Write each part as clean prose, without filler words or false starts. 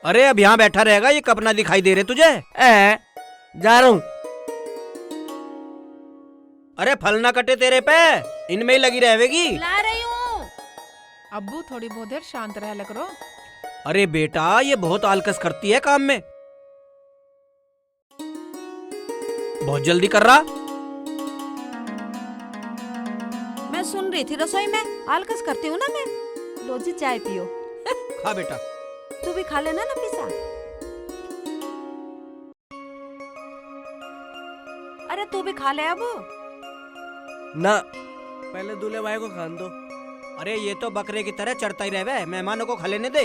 अरे अब यहाँ बैठा रहेगा, ये कब ना दिखाई दे रहे तुझे? जा रहा हूँ। अरे फल ना कटे तेरे पे, इनमें ही लगी रहेगी। ला रही हूँ। अब्बू थोड़ी बहुत देर शांत रह करो। अरे बेटा ये बहुत आलकस करती है काम में, बहुत जल्दी कर रहा। मैं सुन रही थी रसोई में, आलकस करती हूँ ना मैं। लो जी चाय पियो। खा बेटा। तू भी खा लेना ना पिसा। अरे तू भी खा ले अब। ना, पहले दूल्हे भाई को खान दो। अरे ये तो बकरे की तरह चढ़ता ही रहे, मेहमानों को खा लेने दे।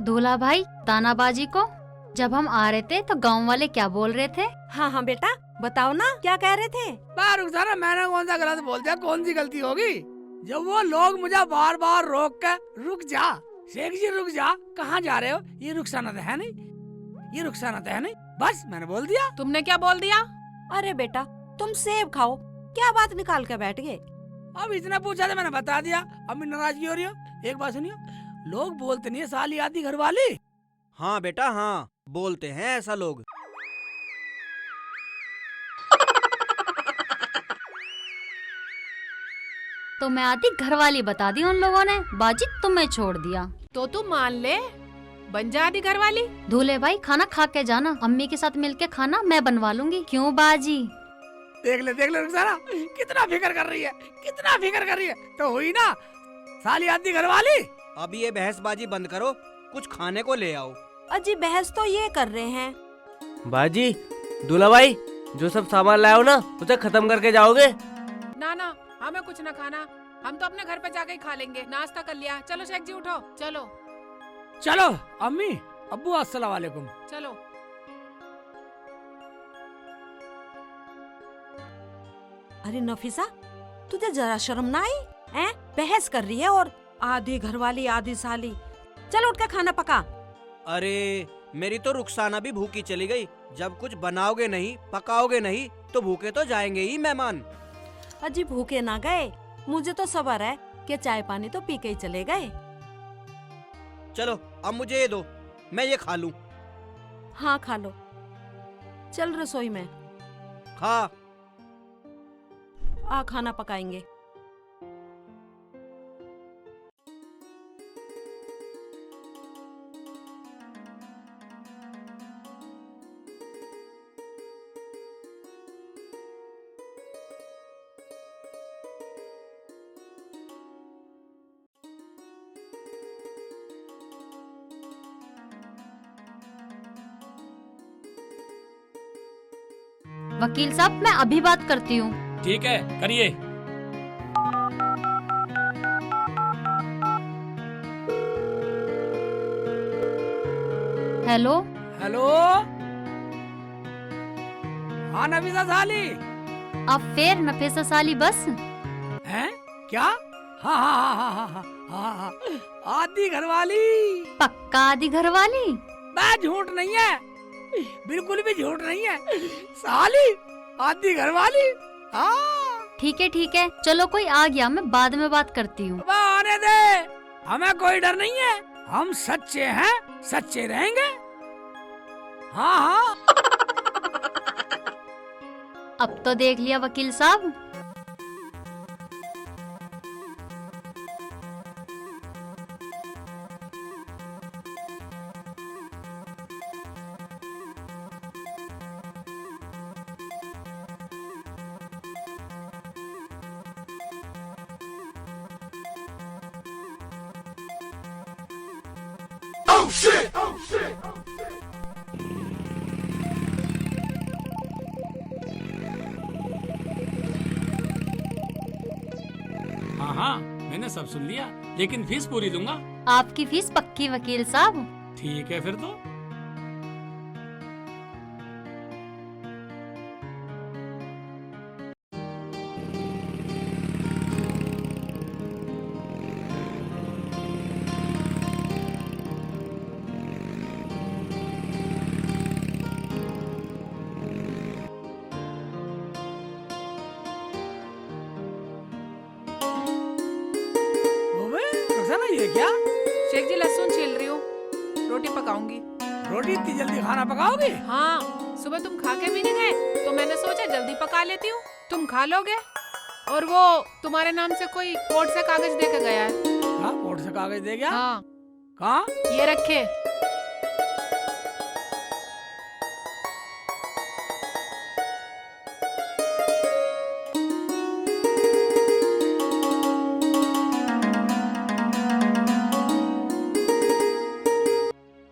दूल्हा भाई, तानाबाजी को जब हम आ रहे थे तो गांव वाले क्या बोल रहे थे? हाँ हाँ बेटा बताओ ना, क्या कह रहे थे? रुखसाना, मैंने कौन सा गलत बोल दिया? कौन सी गलती होगी जब वो लोग मुझे बार बार रोक कर रुक जा शेख जी रुक जा, कहाँ जा रहे हो? ये रुखसाना तो है नहीं, ये रुखसाना तो है नहीं, बस मैंने बोल दिया। तुमने क्या बोल दिया? अरे बेटा तुम सेब खाओ, क्या बात निकाल के बैठ गए? अब इतना पूछा तो मैंने बता दिया, अम्मी नाराजगी हो रही हो? एक बात सुनियो, लोग बोलते नहीं है साली आदि घर वाली। हाँ बेटा हाँ, बोलते हैं ऐसा लोग। तो मैं आती घरवाली बता दी उन लोगों ने, बाजी तुम्हें छोड़ दिया। तो तू मान ले, बन जा आदि घर वाली। दूल्हे भाई खाना खा के जाना, अम्मी के साथ मिलके खाना मैं बनवा लूंगी। क्यों बाजी? देख ले रुखसाना, कितना फिक्र कर रही है, कितना फिक्र कर रही है। तो हुई ना साली आदि घर वाली। अब ये बहसबाजी बंद करो, कुछ खाने को ले आओ। अजी बहस तो ये कर रहे हैं। बाजी, दूल्हा भाई जो सब सामान लाए हो ना उसे खत्म करके जाओगे? ना ना, हमें कुछ ना खाना, हम तो अपने घर पे जाके ही खा लेंगे। नाश्ता कर लिया। चलो शेख जी उठो, चलो चलो अम्मी अब्बू अस्सलाम वालेकुम। चलो। अरे नफीसा तुझे जरा शर्म ना आई? हैं? बहस कर रही है और आधी घरवाली आधी साली। चल उठ के खाना पका। अरे मेरी तो रुखसाना भी भूखी चली गई। जब कुछ बनाओगे नहीं पकाओगे नहीं तो भूखे तो जाएंगे ही मेहमान। अजी भूखे ना गए, मुझे तो सबर है कि चाय पानी तो पी के ही चले गए। चलो अब मुझे ये दो, मैं ये खा लूं। हाँ खा लो, चल रसोई में खा। आ खाना पकाएंगे। वकील साहब मैं अभी बात करती हूँ। ठीक है करिए। हेलो हेलो, हाँ नफीसा साली। अब फिर नफीसा साली बस? हैं? क्या? हाँ हाँ हाँ हाँ हाँ हाँ हाँ, आदि घरवाली। पक्का आदि घरवाली? मैं झूठ नहीं है, बिल्कुल भी झूठ नहीं है, साली आदि घरवाली। हाँ ठीक है, चलो कोई आ गया, मैं बाद में बात करती हूँ। आने दे, हमें कोई डर नहीं है, हम सच्चे हैं, सच्चे रहेंगे। हाँ हाँ। अब तो देख लिया वकील साहब। हाँ हाँ मैंने सब सुन लिया, लेकिन फीस पूरी दूंगा। आपकी फीस पक्की वकील साहब। ठीक है फिर तो। रुखसाना ये क्या? शेख जी लहसुन छील रही हूँ। पकाऊंगी। रोटी इतनी जल्दी खाना पकाओगी? हाँ, सुबह तुम खा के भी नहीं गए तो मैंने सोचा जल्दी पका लेती हूँ, तुम खा लोगे। और वो तुम्हारे नाम से कोई कोर्ट से कागज दे के गया है। हाँ, कोर्ट से कागज दे गया? हाँ, कहाँ? ये रखे।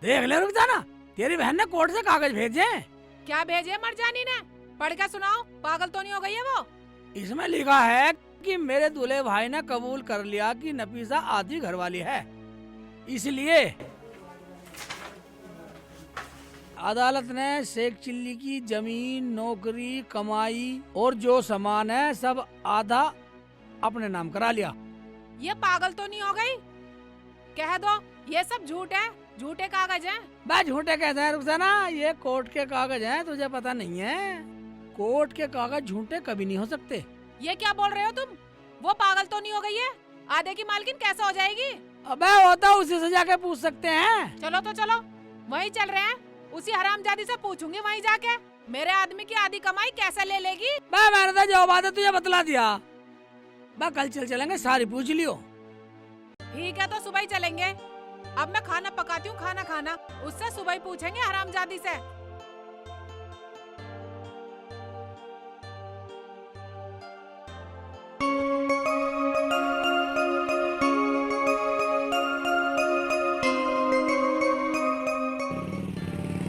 देख ले रुखसाना, तेरी बहन ने कोर्ट से कागज भेजे हैं। क्या भेजे मरजानी ने? पढ़ के सुनाओ, पागल तो नहीं हो गई है वो? इसमें लिखा है कि मेरे दूल्हे भाई ने कबूल कर लिया कि नफीसा आधी घरवाली है, इसलिए अदालत ने शेख चिल्ली की जमीन, नौकरी, कमाई और जो सामान है सब आधा अपने नाम करा लिया। ये पागल तो नहीं हो गई? कह दो ये सब झूठ है, झूठे कागज हैं। मैं झूठे कहता है रुखसाना, ये कोर्ट के कागज हैं, तुझे पता नहीं है? कोर्ट के कागज झूठे कभी नहीं हो सकते। ये क्या बोल रहे हो तुम? वो पागल तो नहीं हो गई है? आधे की मालकिन कैसे हो जाएगी? अबे होता उसी से जाके पूछ सकते हैं। चलो तो चलो, वहीं चल रहे हैं, उसी हरामजादी से पूछूंगी वहीं जाके, मेरे आदमी की आधी कमाई कैसे ले लेगी। मैंने तो जो बात है तुझे बतला दिया। कल चलेंगे, सारी पूछ लियो। ठीक है तो सुबह ही चलेंगे। अब मैं खाना पकाती हूँ, खाना खाना, उससे सुबह ही पूछेंगे हरामजादी से।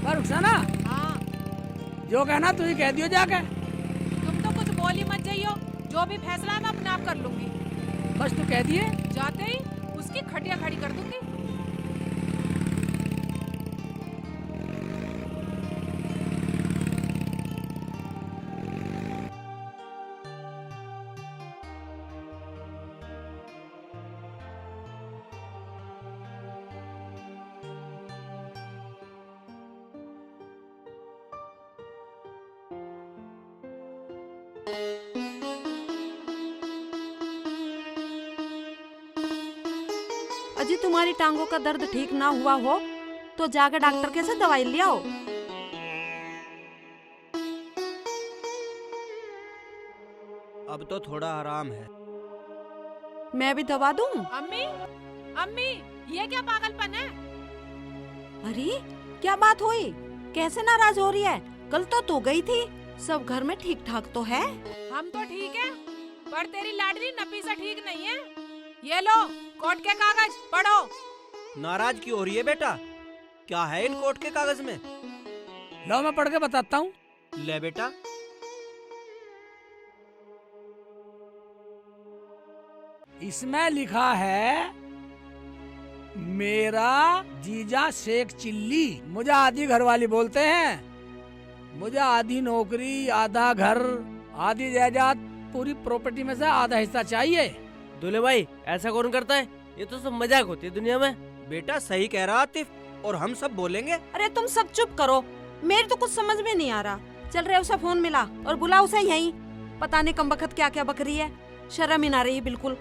रुखसाना, हाँ, जो कहना तू ही कह दियो जाके। तुम तो कुछ बोल ही मत जाइयो, जो भी फैसला है मैं अपने आप कर लूंगी। बस तू कह दिए, जाते ही उसकी खटिया खड़ी कर दूंगी। अजी तुम्हारी टांगों का दर्द ठीक ना हुआ हो तो जाकर डॉक्टर के से दवाई ले आओ। अब तो थोड़ा आराम है। मैं भी दवा दूं? अम्मी, अम्मी, ये क्या पागलपन है? अरे क्या बात हुई? कैसे नाराज हो रही है? कल तो तू गई थी, सब घर में ठीक ठाक तो है? हम तो ठीक है, पर तेरी लाडली नफीसा ठीक नहीं है। ये लो कोर्ट के कागज, पढ़ो। नाराज क्यों हो रही है बेटा? क्या है इन कोर्ट के कागज में? लो मैं पढ़ के बताता हूँ। ले बेटा। इसमें लिखा है, मेरा जीजा शेख चिल्ली मुझे आधी घरवाली बोलते हैं। मुझे आधी नौकरी, आधा घर, आधी जायदाद, पूरी प्रॉपर्टी में से आधा हिस्सा चाहिए। दूल्हे भाई ऐसा कौन करता है? ये तो सब मजाक होती है दुनिया में। बेटा सही कह रहा आतिफ, और हम सब बोलेंगे। अरे तुम सब चुप करो, मेरी तो कुछ समझ में नहीं आ रहा। चल रहे उसे फोन मिला और बुला उसे यहीं। पता नहीं कम बखत क्या क्या बक रही है, शर्म ही ना रही बिल्कुल।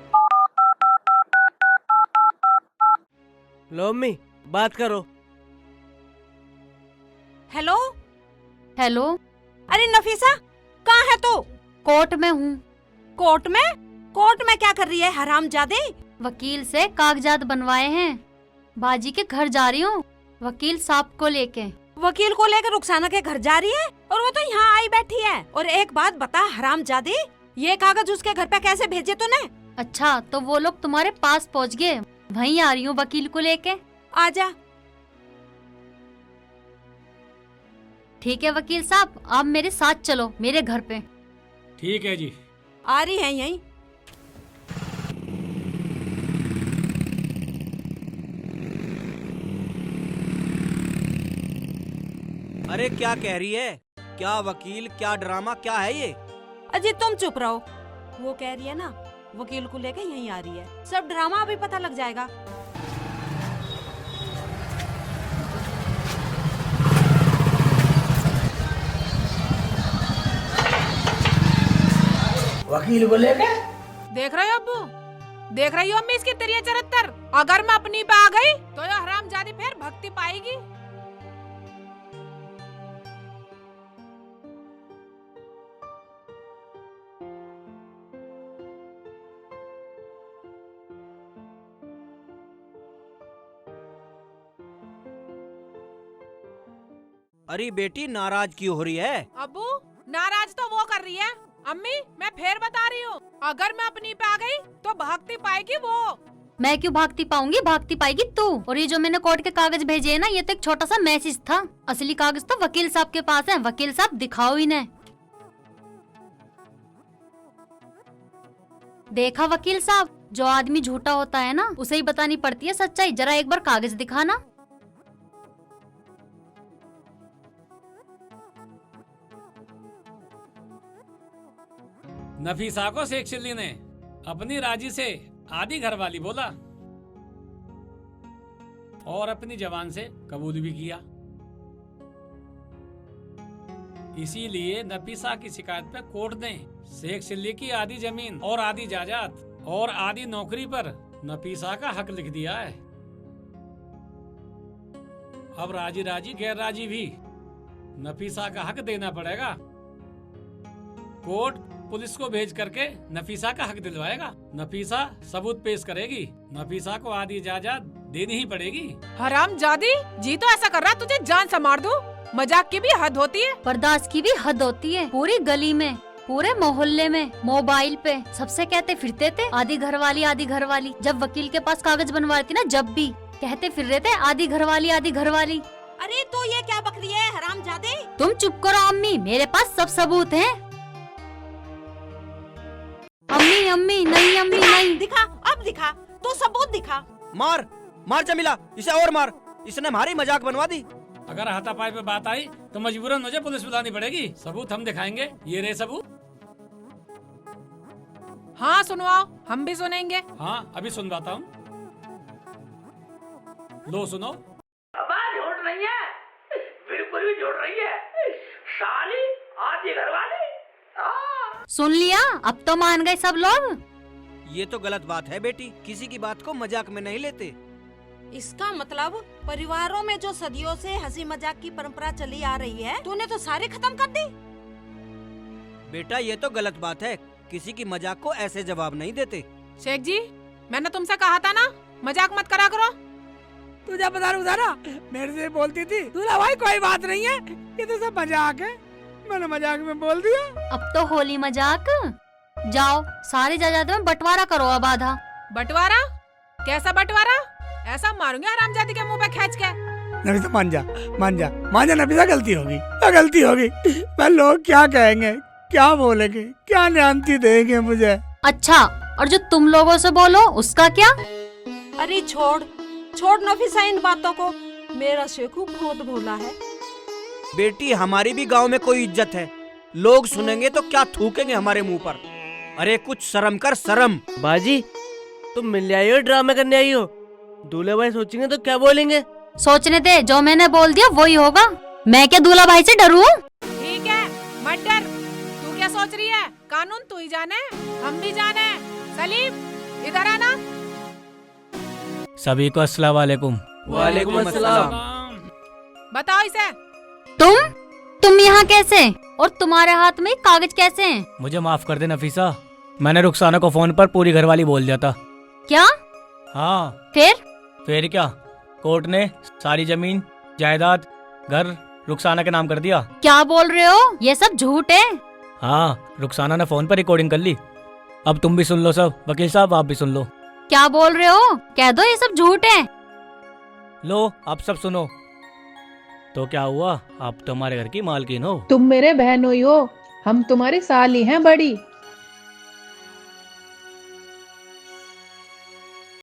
लो अम्मी बात करो। हेलो हेलो, अरे नफीसा कहाँ है तू? कोर्ट में हूँ। कोर्ट में? कोर्ट में क्या कर रही है हरामजादे? वकील से कागजात बनवाए हैं, बाजी के घर जा रही हूँ वकील साहब को लेके। वकील को लेकर रुखसाना के घर जा रही है और वो तो यहाँ आई बैठी है। और एक बात बता हरामजादे, ये कागज उसके घर पे कैसे भेजे तूने? अच्छा तो वो लोग तुम्हारे पास पहुँच गए, वहीं आ रही हूँ वकील को लेके। आजा। ठीक है वकील साहब, आप मेरे साथ चलो मेरे घर पे। ठीक है जी। आ रही है यहीं। अरे क्या कह रही है? क्या वकील, क्या ड्रामा, क्या है ये? अजी तुम चुप रहो। वो कह रही है ना वकील को लेकर यहीं आ रही है, सब ड्रामा अभी पता लग जाएगा। वकील को लेके देख रहे हो अब्बू, देख रही हो अम्मी इसकी तिरिया चरत्तर। अगर मैं अपनी पे आ गई तो ये हरामजादी हरामजादी फिर भक्ति पाएगी। अरे बेटी नाराज क्यों हो रही है? अब्बू नाराज तो वो कर रही है। अम्मी मैं फिर बता रही हूँ, अगर मैं अपनी पे आ गई तो भागती पाएगी वो। मैं क्यों भागती पाऊंगी, भागती पाएगी तू। और ये जो मैंने कोर्ट के कागज भेजे है ना, ये तो एक छोटा सा मैसेज था। असली कागज तो वकील साहब के पास है। वकील साहब दिखाओ इन्हें। देखा वकील साहब, जो आदमी झूठा होता है ना, उसे ही बतानी पड़ती है सच्चाई। जरा एक बार कागज दिखाना। नफीसा को शेख चिल्ली ने अपनी राजी से आधी घरवाली बोला और अपनी जबान से कबूल भी किया। इसीलिए नफीसा की शिकायत पे कोर्ट ने शेख चिल्ली की आधी जमीन और आधी जायदाद और आधी नौकरी पर नफीसा का हक लिख दिया है। अब राजी राजी गैर राजी भी नफीसा का हक देना पड़ेगा। कोर्ट पुलिस को भेज करके नफीसा का हक दिलवाएगा। नफीसा सबूत पेश करेगी। नफीसा को आधी जायदाद देनी ही पड़ेगी। हरामजादी जी तो ऐसा कर रहा है तुझे जान से मार दूं। मजाक की भी हद होती है। बर्दाश्त की भी हद होती है। पूरी गली में, पूरे मोहल्ले में, मोबाइल पे सबसे कहते फिरते थे आधी घरवाली आधी घरवाली। जब वकील के पास कागज बनवा रही थी ना, जब भी कहते फिर रहे थे आधी घरवाली आधी घरवाली। अरे तो ये क्या बकरी है हरामजादे? तुम चुप करो अम्मी, मेरे पास सब सबूत हैं। अम्मी अम्मी नहीं, अम्मी नहीं। दिखा, अब दिखा, तो सबूत दिखा। मार मार जमीला, इसे और मार। इसने हमारी मजाक बनवा दी। अगर हाथापाई पे बात आई तो मजबूरन मुझे पुलिस बुलानी पड़ेगी। सबूत हम दिखाएंगे। ये रहे सबूत। हाँ सुनवाओ, हम भी सुनेंगे। हाँ अभी सुनवाता हूँ। लो सुनो। आवाज उठ रही है, बिल्कुल भी जोड़ रही है। साली आधी घरवाली। सुन लिया, अब तो मान गए सब लोग। ये तो गलत बात है बेटी, किसी की बात को मजाक में नहीं लेते। इसका मतलब परिवारों में जो सदियों से हंसी मजाक की परंपरा चली आ रही है, तूने तो सारी खत्म कर दी। बेटा ये तो गलत बात है, किसी की मजाक को ऐसे जवाब नहीं देते। शेख जी मैंने तुमसे कहा था ना, मजाक मत करा करो। तुझे बता रहा था ना, मेरे से बोलती थी दूल्हा भाई कोई बात नहीं है, ये तो सब मजाक है। मैंने मजाक में बोल दिया। अब तो होली मजाक। जाओ सारी जायदाद में बंटवारा करो अब आधा। बंटवारा? कैसा बंटवारा? ऐसा मारूंगी हरामजादी के मुंह पे खींच के। नफीसा मान जा, मान जा, मान जा नफीसा, गलती होगी, गलती होगी। मैं लोग क्या कहेंगे, क्या बोलेंगे, क्या न्यान्ती देंगे मुझे। अच्छा, और जो तुम लोगों से बोलो उसका क्या? अरे छोड़ छोड़ नफीसा इन बातों को। मेरा शेखू बहुत भोला है। बेटी हमारी भी गांव में कोई इज्जत है, लोग सुनेंगे तो क्या थूकेंगे हमारे मुंह पर। अरे कुछ शर्म कर, शर्म। बाजी तुम मिलने आई हो, ड्रामे करने आई हो? दूल्हे भाई सोचेंगे तो क्या बोलेंगे? सोचने दे, जो मैंने बोल दिया वही होगा। मैं क्या दूल्हा भाई से डरूं? ठीक है मत डर। तू क्या सोच रही है? कानून तू ही जाने, हम भी जाने। सलीम इधर आना। सभी को अस्सलाम वालेकुम। वालेकुम अस्सलाम। बताओ इसे। तुम यहाँ कैसे? और तुम्हारे हाथ में कागज कैसे हैं? मुझे माफ कर दे नफीसा, मैंने रुखसाना को फोन पर पूरी घरवाली बोल दिया था। क्या? हाँ फिर क्या, कोर्ट ने सारी जमीन जायदाद घर रुखसाना के नाम कर दिया। क्या बोल रहे हो? ये सब झूठ है। हाँ रुखसाना ने फोन पर रिकॉर्डिंग कर ली। अब तुम भी सुन लो सब, वकील साहब आप भी सुन लो। क्या बोल रहे हो? कह दो ये सब झूठ है। लो आप सब सुनो। तो क्या हुआ, आप तो हमारे घर की मालकिन हो। तुम मेरे बहनोई हो, हम तुम्हारी साली हैं बड़ी।